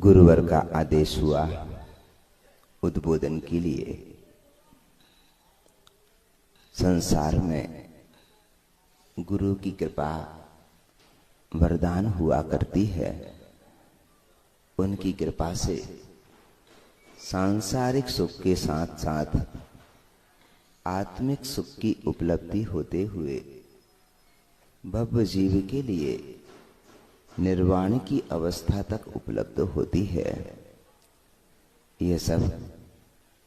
गुरुवर का आदेश हुआ उद्बोधन के लिए। संसार में गुरु की कृपा वरदान हुआ करती है। उनकी कृपा से सांसारिक सुख के साथ साथ आत्मिक सुख की उपलब्धि होते हुए भव जीव के लिए निर्वाण की अवस्था तक उपलब्ध होती है। यह सब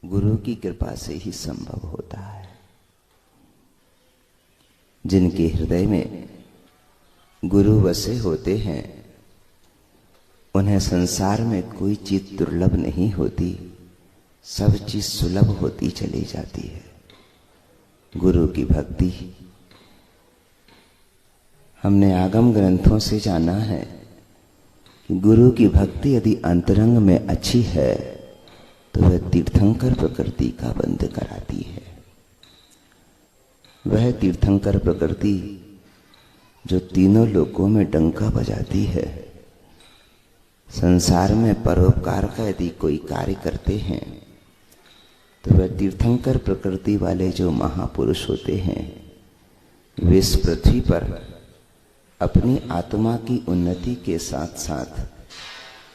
गुरु की कृपा से ही संभव होता है। जिनके हृदय में गुरु बसे होते हैं उन्हें संसार में कोई चीज दुर्लभ नहीं होती, सब चीज सुलभ होती चली जाती है। गुरु की भक्ति हमने आगम ग्रंथों से जाना है कि गुरु की भक्ति यदि अंतरंग में अच्छी है तो वह तीर्थंकर प्रकृति का बंध कराती है। वह तीर्थंकर प्रकृति जो तीनों लोकों में डंका बजाती है। संसार में परोपकार का यदि कोई कार्य करते हैं तो वह तीर्थंकर प्रकृति वाले जो महापुरुष होते हैं वे इस पृथ्वी पर अपनी आत्मा की उन्नति के साथ साथ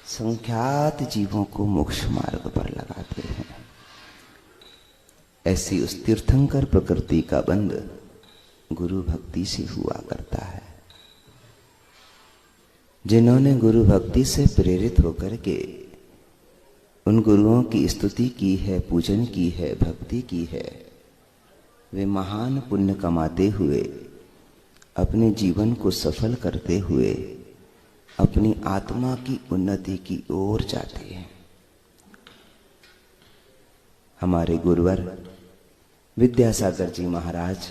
संख्यात जीवों को मोक्ष मार्ग पर लगाते हैं। ऐसी उस तीर्थंकर प्रकृति का बंध गुरु भक्ति से हुआ करता है। जिन्होंने गुरु भक्ति से प्रेरित होकर के उन गुरुओं की स्तुति की है, पूजन की है, भक्ति की है, वे महान पुण्य कमाते हुए अपने जीवन को सफल करते हुए अपनी आत्मा की उन्नति की ओर जाते हैं। हमारे गुरुवर विद्यासागर जी महाराज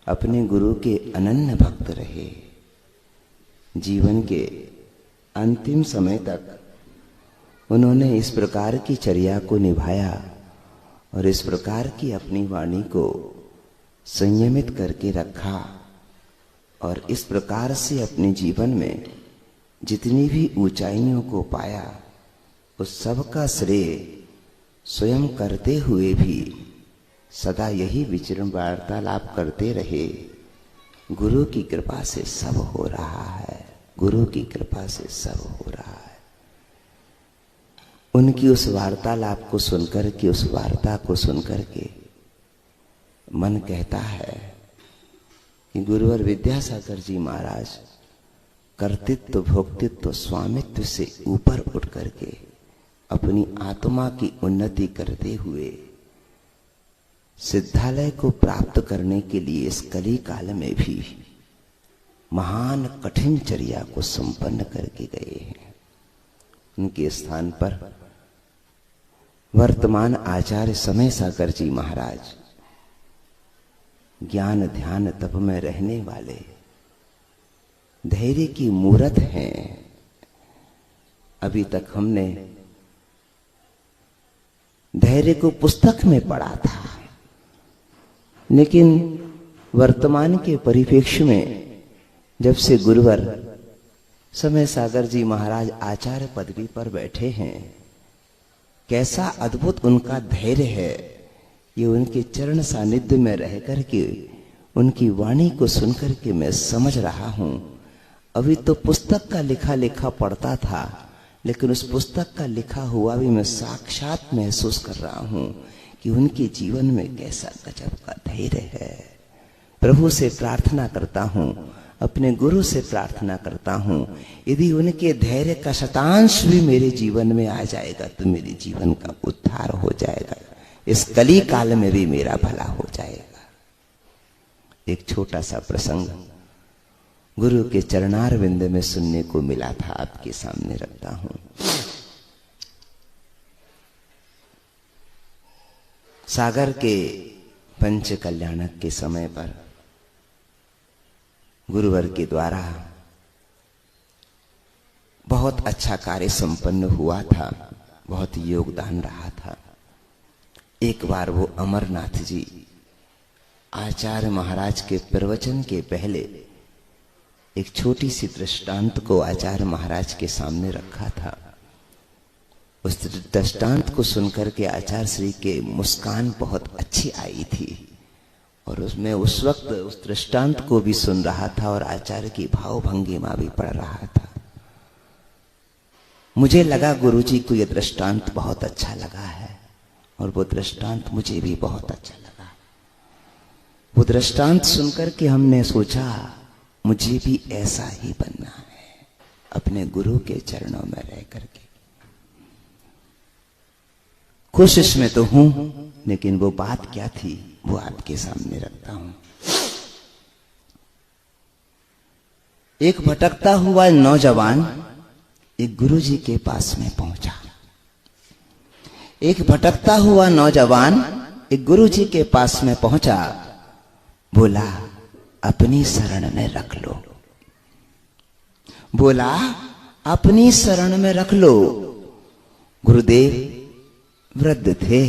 अपने गुरु के अनन्य भक्त रहे। जीवन के अंतिम समय तक उन्होंने इस प्रकार की चर्या को निभाया और इस प्रकार की अपनी वाणी को संयमित करके रखा और इस प्रकार से अपने जीवन में जितनी भी ऊंचाइयों को पाया उस सब का श्रेय स्वयं करते हुए भी सदा यही विचरण वार्तालाप करते रहे। गुरु की कृपा से सब हो रहा है, गुरु की कृपा से सब हो रहा है। उनकी उस वार्तालाप को सुनकर के, उस वार्ता को सुनकर के मन कहता है कि गुरुवर विद्यासागर जी महाराज कर्तृत्व, भोक्तृत्व, स्वामित्व से ऊपर उठ करके अपनी आत्मा की उन्नति करते हुए सिद्धालय को प्राप्त करने के लिए इस कली काल में भी महान कठिन चर्या को संपन्न करके गए हैं। उनके स्थान पर वर्तमान आचार्य समय सागर जी महाराज ज्ञान ध्यान तप में रहने वाले धैर्य की मूरत हैं। अभी तक हमने धैर्य को पुस्तक में पढ़ा था, लेकिन वर्तमान के परिप्रेक्ष्य में जब से गुरुवर समय सागर जी महाराज आचार्य पदवी पर बैठे हैं, कैसा अद्भुत उनका धैर्य है। ये उनके चरण सानिध्य में रह करके उनकी वाणी को सुनकर के मैं समझ रहा हूं। अभी तो पुस्तक का लिखा लिखा पढ़ता था, लेकिन उस पुस्तक का लिखा हुआ भी मैं साक्षात महसूस कर रहा हूं कि उनके जीवन में कैसा गजब का धैर्य है। प्रभु से प्रार्थना करता हूं, अपने गुरु से प्रार्थना करता हूं, यदि उनके धैर्य का शतांश भी मेरे जीवन में आ जाएगा तो मेरे जीवन का उद्धार हो जाएगा, इस कली काल में भी मेरा भला हो जाएगा। एक छोटा सा प्रसंग गुरु के चरणार विंद में सुनने को मिला था, आपके सामने रखता हूं। सागर के पंच कल्याणक के समय पर गुरुवर के द्वारा बहुत अच्छा कार्य संपन्न हुआ था, बहुत योगदान रहा था। एक बार वो अमरनाथ जी आचार्य महाराज के प्रवचन के पहले एक छोटी सी दृष्टांत को आचार्य महाराज के सामने रखा था। उस दृष्टांत को सुनकर के आचार्य श्री के मुस्कान बहुत अच्छी आई थी और उसमें उस वक्त उस दृष्टांत को भी सुन रहा था और आचार्य की भाव भंगिमा भी पढ़ रहा था। मुझे लगा गुरुजी को यह दृष्टांत बहुत अच्छा लगा है और वो दृष्टांत मुझे भी बहुत अच्छा लगा। वो दृष्टांत सुनकर के हमने सोचा मुझे भी ऐसा ही बनना है, अपने गुरु के चरणों में रह करके। कोशिश में तो हूं, लेकिन वो बात क्या थी वो आपके सामने रखता हूं। एक भटकता हुआ नौजवान एक गुरुजी के पास में पहुंचा। एक भटकता हुआ नौजवान एक गुरुजी के पास में पहुंचा, बोला अपनी शरण में रख लो, बोला अपनी शरण में रख लो। गुरुदेव वृद्ध थे,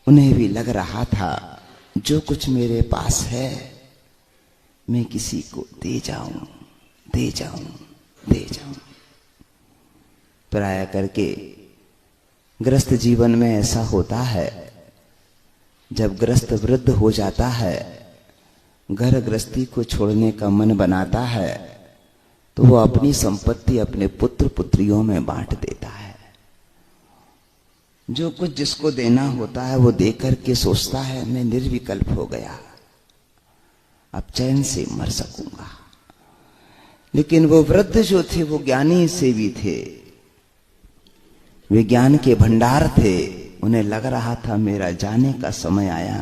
उन्हें भी लग रहा था जो कुछ मेरे पास है मैं किसी को दे जाऊं, दे जाऊं, दे जाऊं। प्राय करके गृहस्थ जीवन में ऐसा होता है, जब गृहस्थ वृद्ध हो जाता है, घर गृहस्थी को छोड़ने का मन बनाता है, तो वो अपनी संपत्ति अपने पुत्र पुत्रियों में बांट देता है। जो कुछ जिसको देना होता है वो दे करके सोचता है मैं निर्विकल्प हो गया, अब चैन से मर सकूंगा। लेकिन वो वृद्ध जो थे वो ज्ञानी से भी थे, वे ज्ञान के भंडार थे। उन्हें लग रहा था मेरा जाने का समय आया,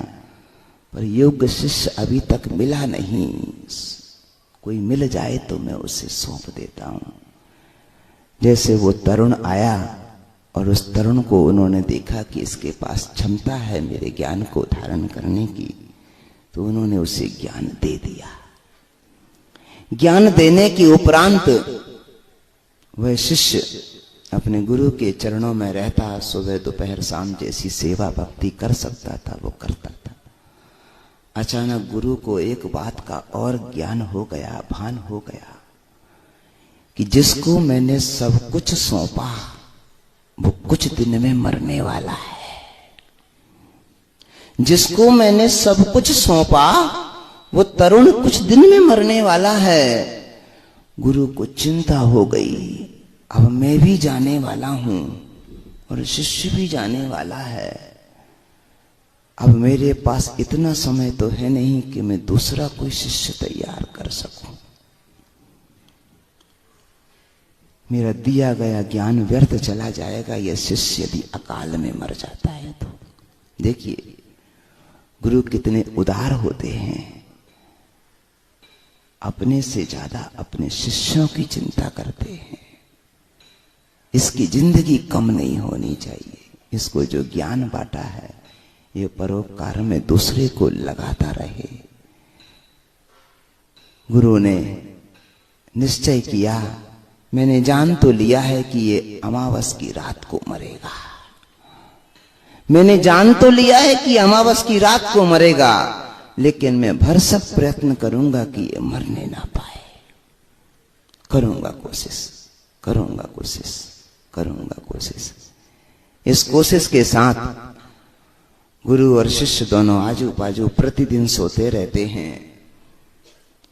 पर योग्य शिष्य अभी तक मिला नहीं, कोई मिल जाए तो मैं उसे सौंप देता हूं। जैसे वो तरुण आया और उस तरुण को उन्होंने देखा कि इसके पास क्षमता है मेरे ज्ञान को धारण करने की, तो उन्होंने उसे ज्ञान दे दिया। ज्ञान देने के उपरांत वह शिष्य अपने गुरु के चरणों में रहता, सुबह दोपहर शाम जैसी सेवा भक्ति कर सकता था वो करता था। अचानक गुरु को एक बात का और ज्ञान हो गया, भान हो गया कि जिसको मैंने सब कुछ सौंपा वो कुछ दिन में मरने वाला है। जिसको मैंने सब कुछ सौंपा वो तरुण कुछ दिन में मरने वाला है। गुरु को चिंता हो गई, अब मैं भी जाने वाला हूं और शिष्य भी जाने वाला है। अब मेरे पास इतना समय तो है नहीं कि मैं दूसरा कोई शिष्य तैयार कर सकूं। मेरा दिया गया ज्ञान व्यर्थ चला जाएगा यह शिष्य यदि अकाल में मर जाता है तो। देखिए गुरु कितने उदार होते हैं, अपने से ज्यादा अपने शिष्यों की चिंता करते हैं। इसकी जिंदगी कम नहीं होनी चाहिए। इसको जो ज्ञान बांटा है ये परोपकार में दूसरे को लगाता रहे। गुरु ने निश्चय किया, मैंने जान तो लिया है कि ये अमावस की रात को मरेगा, मैंने जान तो लिया है कि अमावस की रात को मरेगा, लेकिन मैं भरसक प्रयत्न करूंगा कि ये मरने ना पाए। करूंगा कोशिश, करूंगा कोशिश, करूंगा कोशिश। इस कोशिश के साथ गुरु और शिष्य दोनों आजू बाजू प्रतिदिन सोते रहते हैं।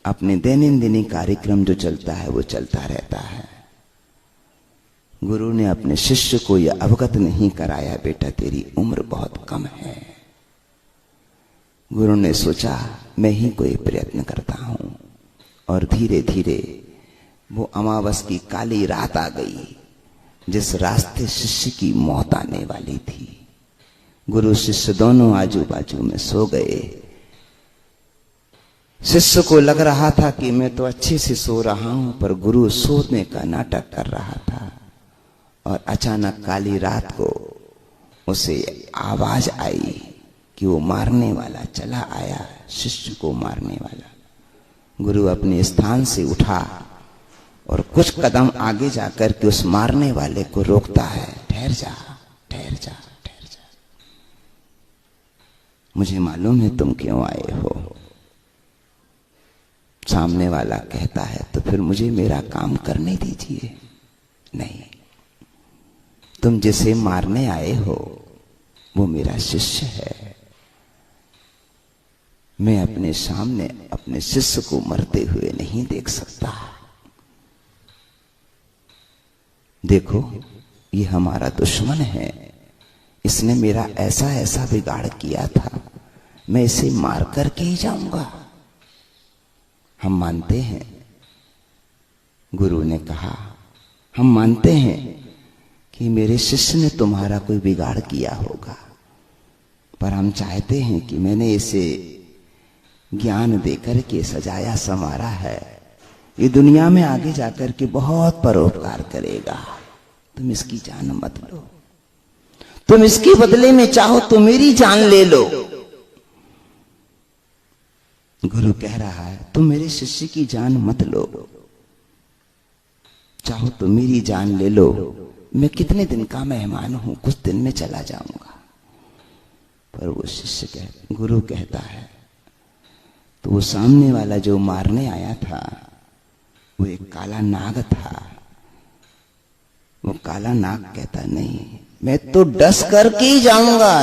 अपने दैनंदिनी कार्यक्रम जो चलता है वो चलता रहता है। गुरु ने अपने शिष्य को यह अवगत नहीं कराया, बेटा तेरी उम्र बहुत कम है। गुरु ने सोचा मैं ही कोई प्रयत्न करता हूं, और धीरे धीरे वो अमावस की काली रात आ गई जिस रास्ते शिष्य की मौत आने वाली थी। गुरु शिष्य दोनों आजू बाजू में सो गए। शिष्य को लग रहा था कि मैं तो अच्छे से सो रहा हूं, पर गुरु सोने का नाटक कर रहा था। और अचानक काली रात को उसे आवाज आई कि वो मारने वाला चला आया, शिष्य को मारने वाला। गुरु अपने स्थान से उठा और कुछ कदम आगे जाकर के उस मारने वाले को रोकता है, ठहर जा, ठहर जा, ठहर जा, मुझे मालूम है तुम क्यों आए हो। सामने वाला कहता है तो फिर मुझे मेरा काम करने दीजिए। नहीं, तुम जिसे मारने आए हो वो मेरा शिष्य है। मैं अपने सामने अपने शिष्य को मरते हुए नहीं देख सकता। देखो, ये हमारा दुश्मन है, इसने मेरा ऐसा ऐसा बिगाड़ किया था, मैं इसे मार करके ही जाऊंगा। हम मानते हैं, गुरु ने कहा, हम मानते हैं कि मेरे शिष्य ने तुम्हारा कोई बिगाड़ किया होगा, पर हम चाहते हैं कि मैंने इसे ज्ञान देकर के सजाया संवारा है, ये दुनिया में आगे जाकर के बहुत परोपकार करेगा। तुम इसकी जान मत लो, तुम इसके बदले में चाहो तो मेरी जान ले लो। गुरु कह रहा है, तुम मेरे शिष्य की जान मत लो, चाहो तो मेरी जान ले लो। मैं कितने दिन का मेहमान हूं, कुछ दिन में चला जाऊंगा। पर वो शिष्य गुरु कहता है, तो वो सामने वाला जो मारने आया था वो एक काला नाग था। वो काला नाग कहता, नहीं, मैं तो डस करके ही जाऊंगा,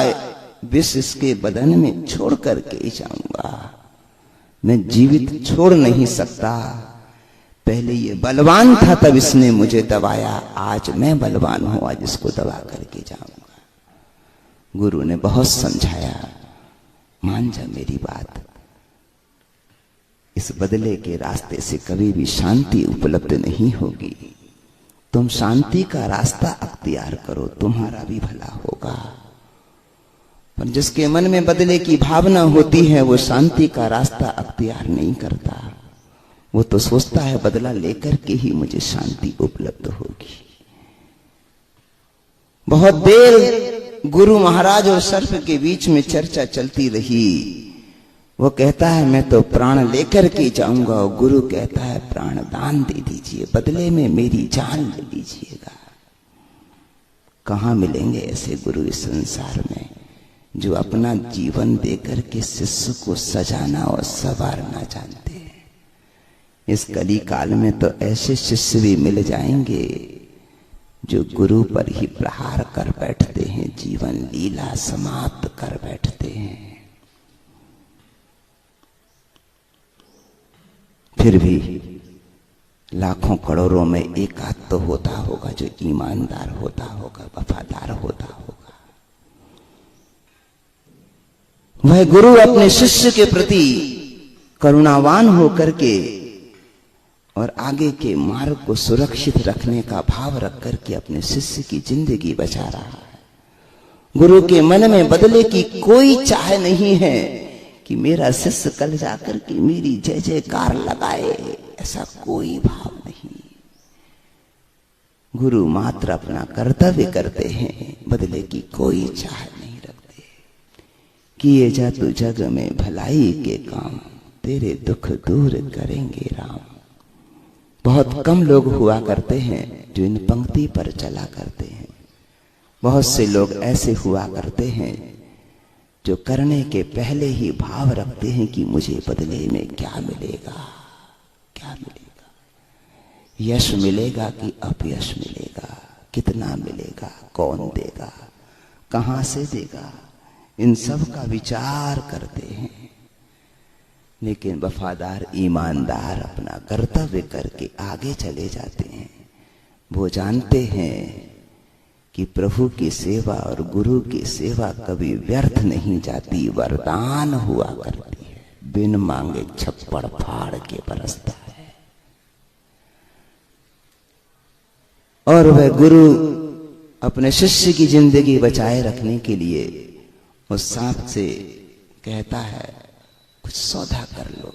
विष इसके बदन में छोड़ करके ही जाऊंगा, मैं जीवित छोड़ नहीं सकता। पहले ये बलवान था तब इसने मुझे दबाया, आज मैं बलवान हूं, आज इसको दबा करके जाऊंगा। गुरु ने बहुत समझाया, मान जा मेरी बात, इस बदले के रास्ते से कभी भी शांति उपलब्ध नहीं होगी। तुम शांति का रास्ता अख्तियार करो, तुम्हारा भी भला होगा। पर जिसके मन में बदले की भावना होती है वो शांति का रास्ता अख्तियार नहीं करता। वो तो सोचता है बदला लेकर के ही मुझे शांति उपलब्ध होगी। बहुत देर गुरु महाराज और सर्प के बीच में चर्चा चलती रही। वो कहता है, मैं तो प्राण लेकर के जाऊंगा, और गुरु कहता है, प्राण दान दे दीजिए, बदले में मेरी जान ले लीजिएगा। कहां मिलेंगे ऐसे गुरु इस संसार में जो अपना जीवन देकर के शिष्य को सजाना और संवारना जानते हैं। इस कली काल में तो ऐसे शिष्य भी मिल जाएंगे जो गुरु पर ही प्रहार कर बैठते हैं, जीवन लीला समाप्त कर बैठते हैं। फिर भी लाखों करोड़ों में एक आध तो होता होगा जो ईमानदार होता होगा, वफादार होता होगा। वह गुरु अपने शिष्य के प्रति करुणावान होकर के और आगे के मार्ग को सुरक्षित रखने का भाव रख करके अपने शिष्य की जिंदगी बचा रहा है। गुरु के मन में बदले की कोई चाह नहीं है कि मेरा शिष्य कल जाकर के मेरी जय जयकार लगाए, ऐसा कोई भाव नहीं। गुरु मात्र अपना कर्तव्य करते हैं, बदले की कोई चाह नहीं रखते। किए जा तू जग में भलाई के काम, तेरे दुख दूर करेंगे राम। बहुत कम लोग हुआ करते हैं जो इन पंक्ति पर चला करते हैं। बहुत से लोग ऐसे हुआ करते हैं जो करने के पहले ही भाव रखते हैं कि मुझे बदले में क्या मिलेगा, क्या मिलेगा, यश मिलेगा कि अपयश मिलेगा, कितना मिलेगा, कौन देगा, कहां से देगा, इन सब का विचार करते हैं। लेकिन वफादार ईमानदार अपना कर्तव्य करके आगे चले जाते हैं। वो जानते हैं कि प्रभु की सेवा और गुरु की सेवा कभी व्यर्थ नहीं जाती, वरदान हुआ करती है, बिन मांगे छप्पड़ फाड़ के बरसता है। और वह गुरु अपने शिष्य की जिंदगी बचाए रखने के लिए उस सांप से कहता है, कुछ सौदा कर लो,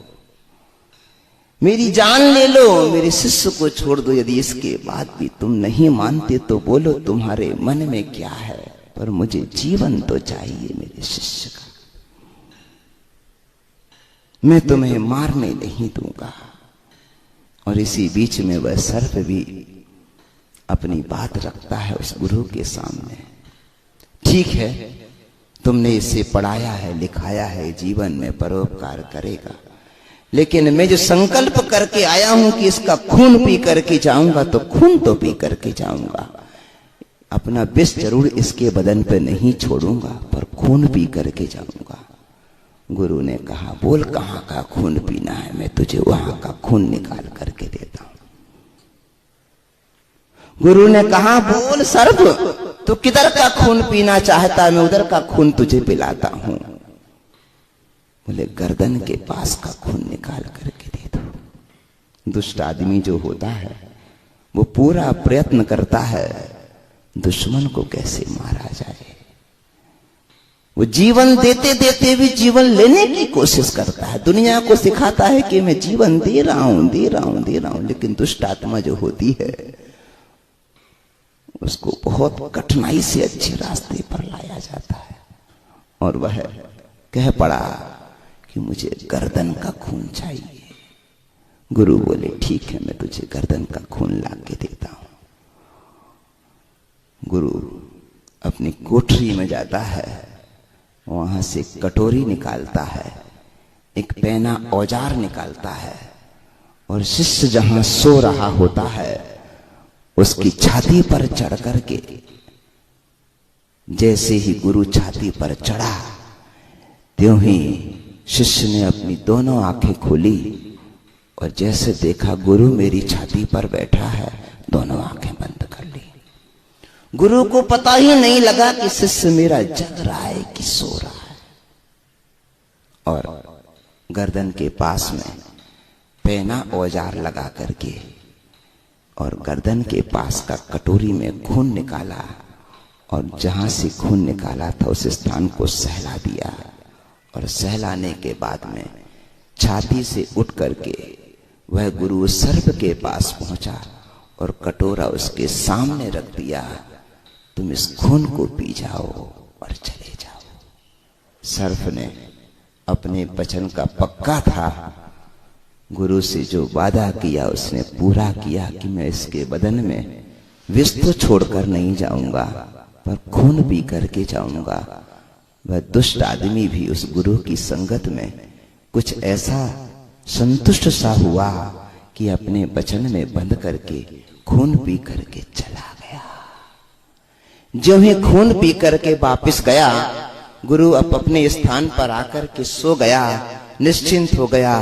मेरी जान ले लो, मेरे शिष्य को छोड़ दो। यदि इसके बाद भी तुम नहीं मानते तो बोलो तुम्हारे मन में क्या है, पर मुझे जीवन तो चाहिए मेरे शिष्य का। मैं तुम्हें मारने नहीं दूंगा। और इसी बीच में वह सर्प भी अपनी बात रखता है उस गुरु के सामने। ठीक है, तुमने इसे पढ़ाया है, लिखाया है, जीवन में परोपकार करेगा, लेकिन मैं जो संकल्प करके आया हूं कि इसका खून पी करके जाऊंगा, तो खून तो पी करके जाऊंगा। अपना विष जरूर इसके बदन पे नहीं छोड़ूंगा, पर खून पी करके जाऊंगा। गुरु ने कहा, बोल कहां का खून पीना है, मैं तुझे वहां का खून निकाल करके देता हूं। गुरु ने कहा, बोल सर्प, तू किधर का खून पीना चाहता है, मैं उधर का खून तुझे पिलाता हूं। बोले, गर्दन के पास का खून निकाल करके दे दो। दुष्ट आदमी जो होता है वो पूरा प्रयत्न करता है दुश्मन को कैसे मारा जाए। वो जीवन देते देते भी जीवन लेने की कोशिश करता है, दुनिया को सिखाता है कि मैं जीवन दे रहा हूं, दे रहा हूं, दे रहा हूं, लेकिन दुष्ट आत्मा जो होती है उसको बहुत कठिनाई से अच्छे रास्ते पर लाया जाता है। और वह कह पड़ा कि मुझे गर्दन का खून चाहिए। गुरु बोले, ठीक है, मैं तुझे गर्दन का खून ला के देता हूं। गुरु अपनी कोठरी में जाता है, वहां से कटोरी निकालता है, एक पैना औजार निकालता है, और शिष्य जहां सो रहा होता है उसकी छाती पर चढ़ करके, जैसे ही गुरु छाती पर चढ़ा त्यों ही शिष्य ने अपनी दोनों आंखें खोली, और जैसे देखा गुरु मेरी छाती पर बैठा है, दोनों आंखें बंद कर ली। गुरु को पता ही नहीं लगा कि शिष्य मेरा जग रहा है कि सो रहा है। और गर्दन के पास में पैना औजार लगा करके और गर्दन के पास का कटोरी में खून निकाला, और जहां से खून निकाला था उस स्थान को सहला दिया, और सहलाने के बाद में छाती से उठ करके वह गुरु सर्प के पास पहुंचा और कटोरा उसके सामने रख दिया, तुम इस खून को पी जाओ और चले जाओ। सर्प ने अपने वचन का पक्का था, गुरु से जो वादा किया उसने पूरा किया कि मैं इसके बदन में विष तो छोड़कर नहीं जाऊंगा, पर खून पी करके जाऊंगा। वह दुष्ट आदमी भी उस गुरु की संगत में कुछ ऐसा संतुष्ट सा हुआ कि अपने वचन में बंद करके खून पी करके चला गया। जो ही खून पी करके वापिस गया, गुरु अब अपने स्थान पर आकर के सो गया, निश्चिंत हो गया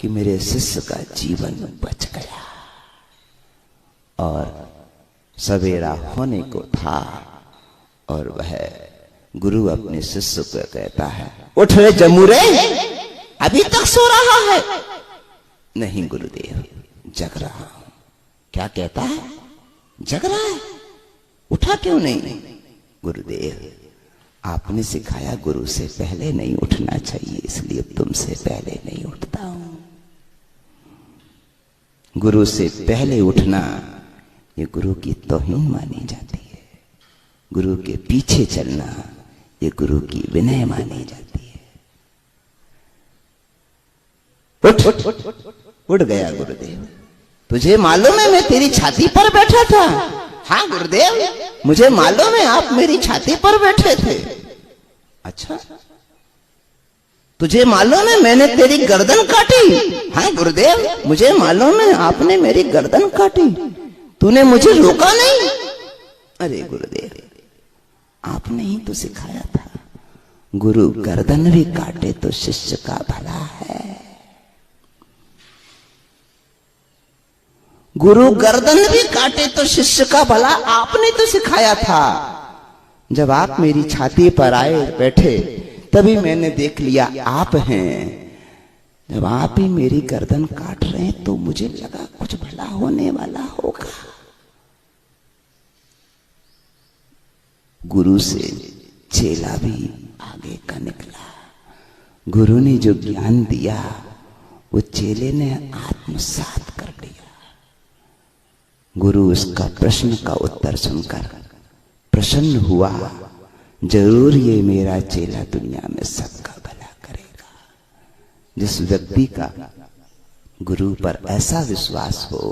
कि मेरे शिष्य का जीवन बच गया। और सवेरा होने को था, और वह गुरु अपने शिष्य को कहता है, उठ रे जमूरे, अभी तक सो रहा है? नहीं गुरुदेव, जग रहा हूं। क्या कहता है? जग रहा है, उठा क्यों नहीं? गुरुदेव, आपने सिखाया गुरु से पहले नहीं उठना चाहिए, इसलिए तुमसे पहले नहीं उठता हूं। गुरु से पहले उठना ये गुरु की तौहीन मानी जाती है। गुरु के पीछे चलना ये गुरु की विनय मानी जाती है। उठ गया गुरुदेव, तुझे मालूम है मैं तेरी छाती पर बैठा था? हाँ गुरुदेव, मुझे मालूम है आप मेरी छाती पर बैठे थे। अच्छा, तुझे मालूम है मैंने तेरी गर्दन काटी? हाँ गुरुदेव, मुझे मालूम है आपने मेरी गर्दन काटी। तूने मुझे रोका नहीं? अरे गुरुदेव, आपने ही तो सिखाया था, गुरु गर्दन भी काटे तो शिष्य का भला है। गुरु गर्दन भी काटे तो शिष्य का भला, आपने तो सिखाया था। जब आप मेरी छाती पर आए बैठे तभी मैंने देख लिया आप हैं। जब आप ही मेरी गर्दन काट रहे हैं तो मुझे लगा कुछ भला होने वाला होगा। गुरु से चेला भी आगे का निकला। गुरु ने जो ज्ञान दिया वो चेले ने आत्मसात कर लिया। गुरु उसका प्रश्न का उत्तर सुनकर प्रसन्न हुआ, जरूर ये मेरा चेला दुनिया में सबका भला करेगा। जिस व्यक्ति का गुरु पर ऐसा विश्वास हो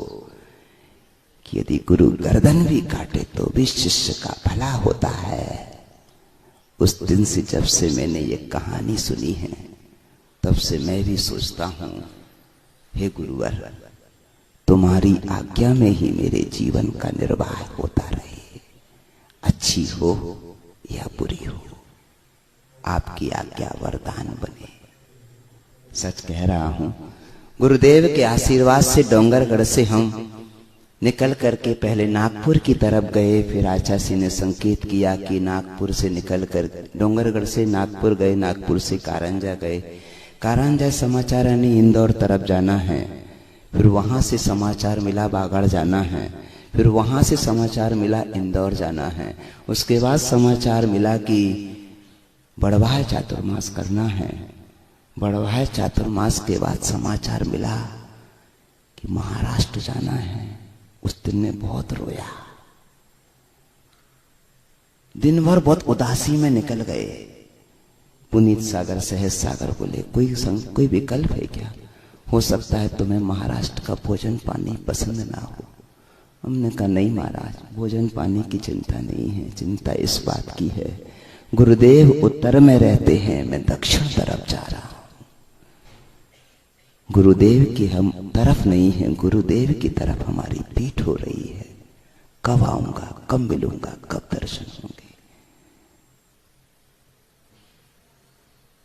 कि यदि गुरु गर्दन भी काटे तो भी शिष्य का भला होता है, उस दिन से जब से मैंने ये कहानी सुनी है तब से मैं भी सोचता हूं, हे गुरुवर, तुम्हारी आज्ञा में ही मेरे जीवन का निर्वाह होता रहे। अच्छी हो या बुरी हो, आपकी आज्ञा वरदान बने। सच कह रहा हूं, गुरुदेव के आशीर्वाद से डोंगरगढ़ से हम निकल करके पहले नागपुर की तरफ गए। फिर आचार्य ने संकेत किया कि नागपुर से निकल कर डोंगरगढ़ से नागपुर गए, नागपुर से कारंजा गए, कारंजा समाचार आने इंदौर तरफ जाना है। फिर वहां से समाचार मिला बागड़ जाना है, फिर वहां से समाचार मिला इंदौर जाना है। उसके बाद समाचार मिला कि बड़वाह चातुर्मास करना है। बड़वाह चातुर्मास के बाद समाचार मिला कि महाराष्ट्र जाना है। उस दिन में बहुत रोया, दिन भर बहुत उदासी में निकल गए। पुनीत सागर सहज सागर बोले कोई विकल्प है क्या? हो सकता है तुम्हें महाराष्ट्र का भोजन पानी पसंद ना हो। हमने कहा नहीं महाराज, भोजन पानी की चिंता नहीं है, चिंता इस बात की है गुरुदेव उत्तर में रहते हैं, मैं दक्षिण तरफ जा रहा हूं। गुरुदेव की हम तरफ नहीं है, गुरुदेव की तरफ हमारी पीठ हो रही है। कब आऊंगा, कब मिलूंगा, कब दर्शन होंगे?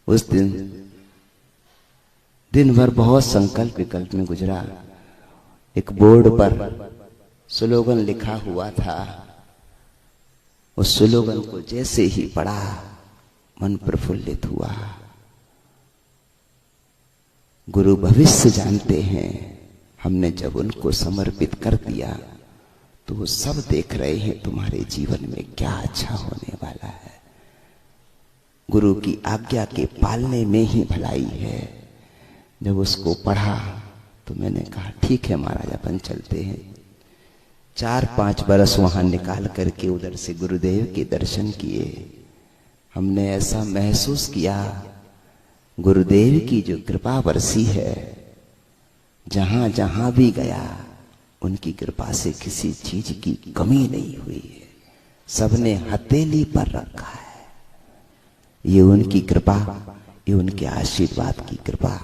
उस दिन भर बहुत संकल्प विकल्प में गुजरा। एक बोर्ड पर स्लोगन लिखा हुआ था, उस स्लोगन को जैसे ही पढ़ा मन प्रफुल्लित हुआ। गुरु भविष्य जानते हैं। हमने जब उनको समर्पित कर दिया तो वो सब देख रहे हैं तुम्हारे जीवन में क्या अच्छा होने वाला है। गुरु की आज्ञा के पालने में ही भलाई है। जब उसको पढ़ा तो मैंने कहा ठीक है महाराज, अपन चलते हैं। 4-5 बरस वहां निकाल करके उधर से गुरुदेव के दर्शन किए। हमने ऐसा महसूस किया गुरुदेव की जो कृपा बरसी है, जहां जहां भी गया उनकी कृपा से किसी चीज की कमी नहीं हुई है। सबने हथेली पर रखा है। ये उनकी कृपा, ये उनके आशीर्वाद की कृपा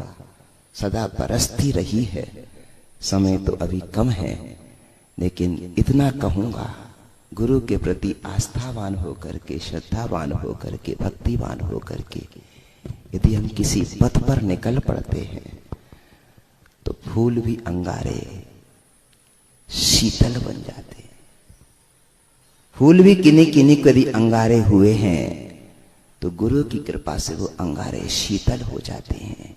सदा बरसती रही है। समय तो अभी कम है, लेकिन इतना कहूंगा, गुरु के प्रति आस्थावान होकर के, श्रद्धावान होकर के, भक्तिवान होकर के यदि हम किसी पथ पर निकल पड़ते हैं तो फूल भी अंगारे शीतल बन जाते हैं। फूल भी किन्हीं किन्हीं यदि अंगारे हुए हैं तो गुरु की कृपा से वो अंगारे शीतल हो जाते हैं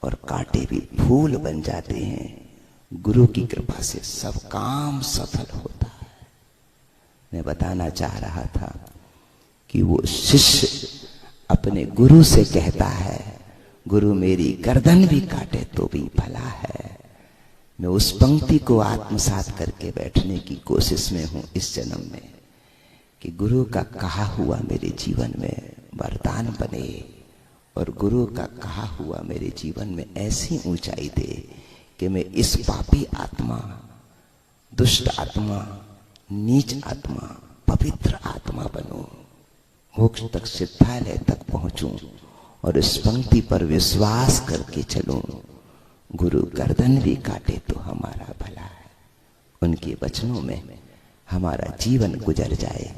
और कांटे भी फूल बन जाते हैं। गुरु की कृपा से सब काम सफल होता है। मैं बताना चाह रहा था कि वो शिष्य अपने गुरु से कहता है, गुरु मेरी गर्दन भी काटे तो भी भला है। मैं उस पंक्ति को आत्मसात करके बैठने की कोशिश में हूं इस जन्म में कि गुरु का कहा हुआ मेरे जीवन में वरदान बने और गुरु का कहा हुआ मेरे जीवन में ऐसी ऊंचाई दे कि मैं इस पापी आत्मा, दुष्ट आत्मा, नीच आत्मा, पवित्र आत्मा बनूं, मोक्ष तक, सिद्धालय तक पहुंचूं और इस पंक्ति पर विश्वास करके चलूं। गुरु गर्दन भी काटे तो हमारा भला है। उनके वचनों में हमारा जीवन गुजर जाए,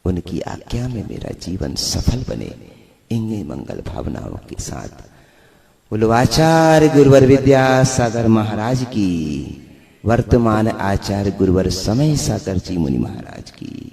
उनकी आज्ञा में मेरा जीवन सफल बने। इन्हीं मंगल भावनाओं के साथ आचार्य गुरुवर विद्यासागर महाराज की, वर्तमान आचार्य गुरुवर समय सागर जी मुनि महाराज की।